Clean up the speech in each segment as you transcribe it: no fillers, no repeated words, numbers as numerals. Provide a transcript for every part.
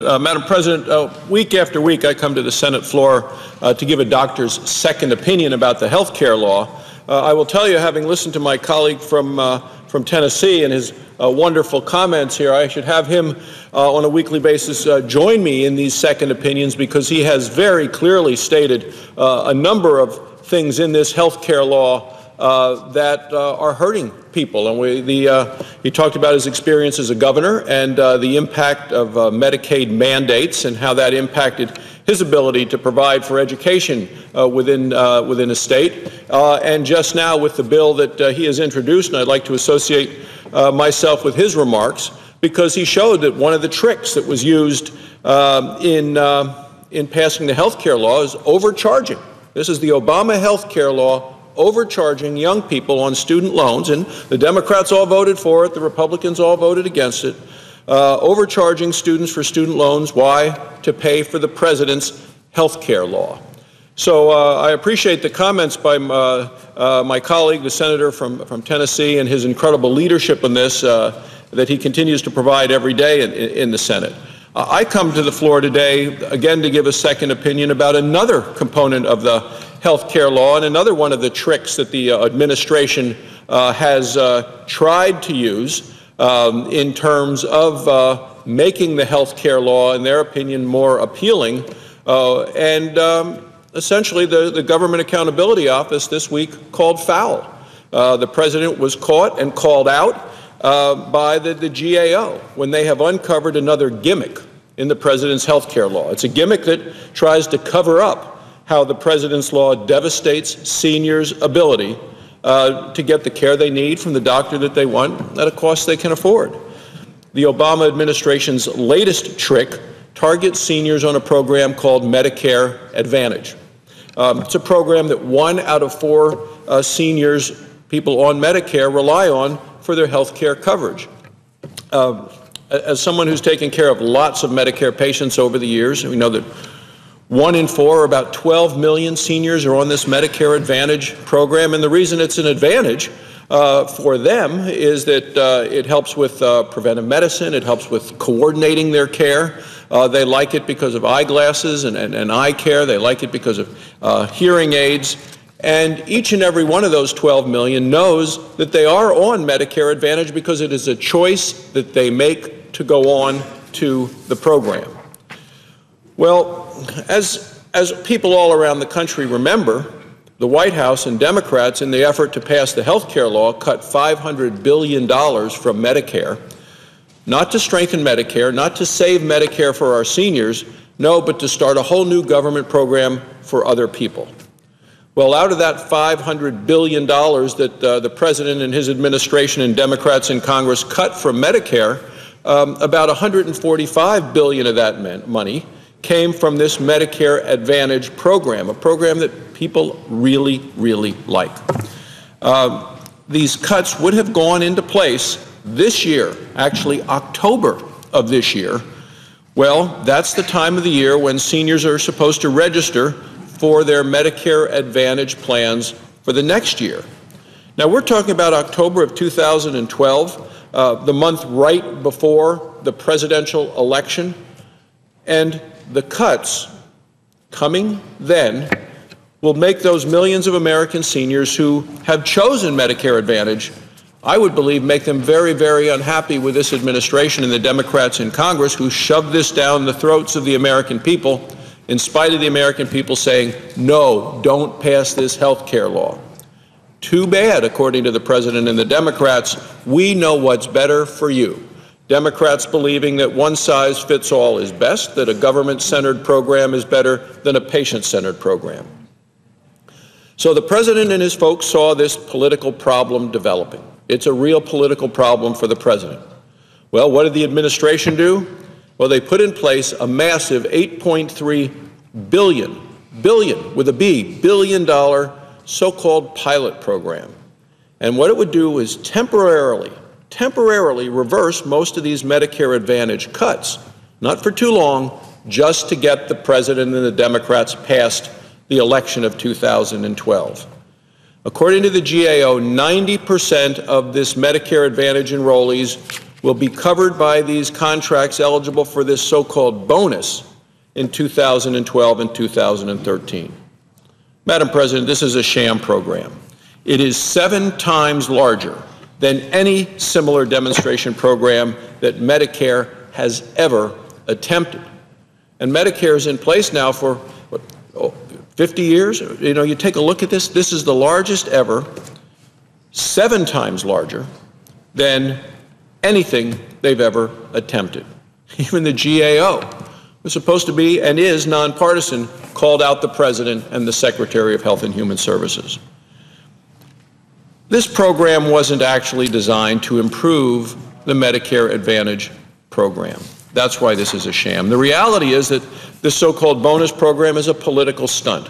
Madam President, week after week I come to the Senate floor to give a doctor's second opinion about the health care law. I will tell you, having listened to my colleague from Tennessee and his wonderful comments here, I should have him on a weekly basis join me in these second opinions, because he has very clearly stated a number of things in this health care law that are hurting people. And he talked about his experience as a governor and the impact of Medicaid mandates and how that impacted his ability to provide for education within a state. And just now with the bill that he has introduced, and I'd like to associate myself with his remarks, because he showed that one of the tricks that was used in passing the health care law is overcharging. This is the Obama health care law, overcharging young people on student loans, and the Democrats all voted for it, the Republicans all voted against it, overcharging students for student loans. Why? To pay for the president's health care law. So I appreciate the comments by my colleague, the senator from Tennessee, and his incredible leadership on this that he continues to provide every day in the Senate. I come to the floor today, again, to give a second opinion about another component of the health care law and another one of the tricks that the administration has tried to use in terms of making the health care law, in their opinion, more appealing. Essentially, the Government Accountability Office this week called foul. The president was caught and called out by the GAO when they have uncovered another gimmick in the president's health care law. It's a gimmick that tries to cover up how the president's law devastates seniors' ability to get the care they need from the doctor that they want at a cost they can afford. The Obama administration's latest trick targets seniors on a program called Medicare Advantage. It's a program that 1 out of 4 seniors, people on Medicare, rely on for their health care coverage. As someone who's taken care of lots of Medicare patients over the years, we know that 1 in 4, or about 12 million seniors, are on this Medicare Advantage program. And the reason it's an advantage for them is that it helps with preventive medicine. It helps with coordinating their care. They like it because of eyeglasses and eye care. They like it because of hearing aids. And each and every one of those 12 million knows that they are on Medicare Advantage because it is a choice that they make to go on to the program. Well, as people all around the country remember, the White House and Democrats, in the effort to pass the health care law, cut $500 billion from Medicare, not to strengthen Medicare, not to save Medicare for our seniors, no, but to start a whole new government program for other people. Well, out of that $500 billion that the president and his administration and Democrats in Congress cut from Medicare, about $145 billion of that money came from this Medicare Advantage program, a program that people really, really like. These cuts would have gone into place this year, actually October of this year. Well, that's the time of the year when seniors are supposed to register for their Medicare Advantage plans for the next year. Now, we're talking about October of 2012, the month right before the presidential election, and the cuts coming then will make those millions of American seniors who have chosen Medicare Advantage, I would believe, make them very, very unhappy with this administration and the Democrats in Congress who shoved this down the throats of the American people, in spite of the American people saying, no, don't pass this health care law. Too bad, according to the president and the Democrats. We know what's better for you. Democrats believing that one size fits all is best, that a government-centered program is better than a patient-centered program. So the president and his folks saw this political problem developing. It's a real political problem for the president. Well, what did the administration do? Well, they put in place a massive $8.3 billion with a B, billion-dollar so-called pilot program. And what it would do is temporarily reverse most of these Medicare Advantage cuts, not for too long, just to get the president and the Democrats past the election of 2012. According to the GAO, 90% of this Medicare Advantage enrollees will be covered by these contracts eligible for this so-called bonus in 2012 and 2013. Madam President, this is a sham program. It is 7 times larger than any similar demonstration program that Medicare has ever attempted. And Medicare is in place now for 50 years. You know, you take a look at this. This is the largest ever, 7 times larger than anything they've ever attempted. Even the GAO was supposed to be and is nonpartisan, called out the President and the Secretary of Health and Human Services. This program wasn't actually designed to improve the Medicare Advantage program. That's why this is a sham. The reality is that this so-called bonus program is a political stunt,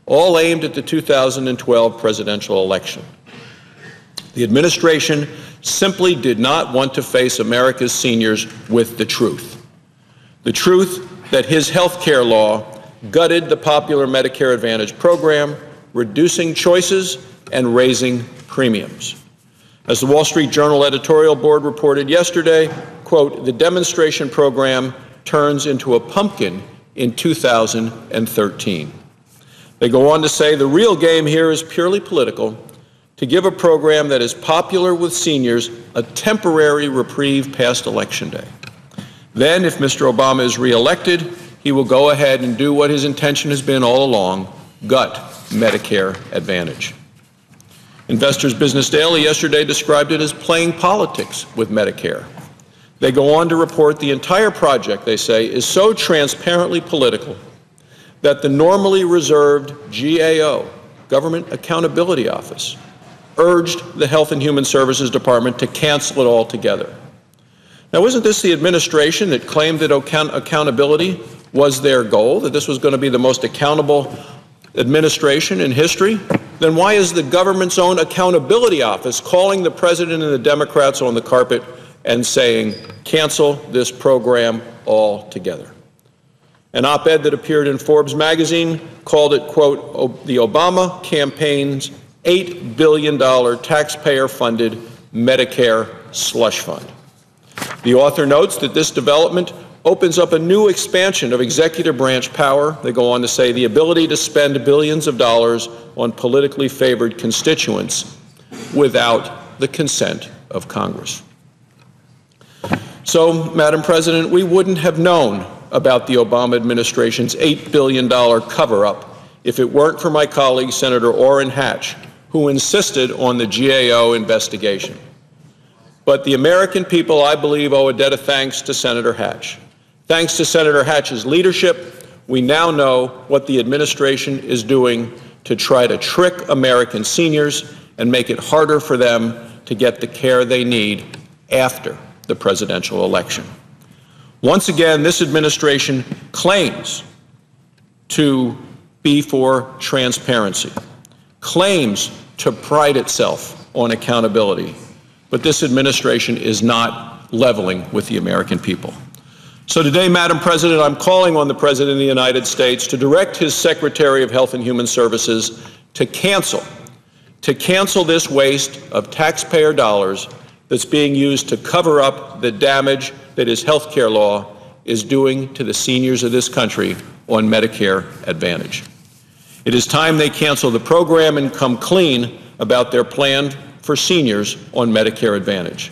all aimed at the 2012 presidential election. The administration simply did not want to face America's seniors with the truth that his health care law gutted the popular Medicare Advantage program, reducing choices and raising premiums. As the Wall Street Journal editorial board reported yesterday, quote, the demonstration program turns into a pumpkin in 2013. They go on to say the real game here is purely political, to give a program that is popular with seniors a temporary reprieve past Election Day. Then, if Mr. Obama is reelected, he will go ahead and do what his intention has been all along, gut Medicare Advantage. Investors Business Daily yesterday described it as playing politics with Medicare. They go on to report the entire project, they say, is so transparently political that the normally reserved GAO, Government Accountability Office, urged the Health and Human Services Department to cancel it altogether. Now, wasn't this the administration that claimed that accountability was their goal, that this was going to be the most accountable administration in history? Then why is the government's own accountability office calling the President and the Democrats on the carpet and saying, cancel this program altogether? An op-ed that appeared in Forbes magazine called it, quote, the Obama campaign's $8 billion taxpayer-funded Medicare slush fund. The author notes that this development opens up a new expansion of executive branch power. They go on to say the ability to spend billions of dollars on politically favored constituents without the consent of Congress. So, Madam President, we wouldn't have known about the Obama administration's $8 billion cover-up if it weren't for my colleague, Senator Orrin Hatch, who insisted on the GAO investigation. But the American people, I believe, owe a debt of thanks to Senator Hatch. Thanks to Senator Hatch's leadership, we now know what the administration is doing to try to trick American seniors and make it harder for them to get the care they need after the presidential election. Once again, this administration claims to be for transparency, claims to pride itself on accountability, but this administration is not leveling with the American people. So today, Madam President, I'm calling on the President of the United States to direct his Secretary of Health and Human Services to cancel this waste of taxpayer dollars that's being used to cover up the damage that his health care law is doing to the seniors of this country on Medicare Advantage. It is time they cancel the program and come clean about their plan for seniors on Medicare Advantage.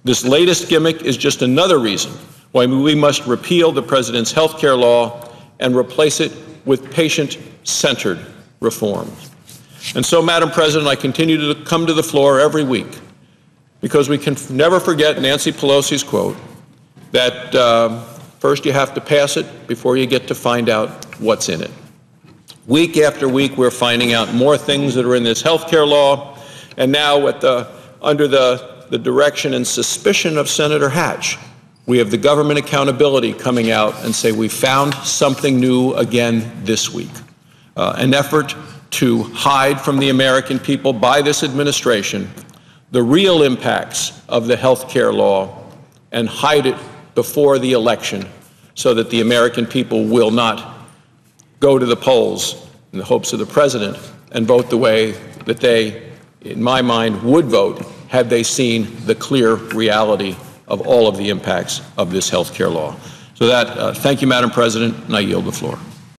This latest gimmick is just another reason why we must repeal the President's health care law and replace it with patient-centered reform. And so, Madam President, I continue to come to the floor every week because we can never forget Nancy Pelosi's quote that first you have to pass it before you get to find out what's in it. Week after week, we're finding out more things that are in this health care law, and now under the direction and suspicion of Senator Hatch, we have the government accountability coming out and say we found something new again this week. An effort to hide from the American people by this administration the real impacts of the health care law and hide it before the election so that the American people will not go to the polls in the hopes of the President and vote the way that they, in my mind, would vote had they seen the clear reality of all of the impacts of this health care law. So thank you, Madam President, and I yield the floor.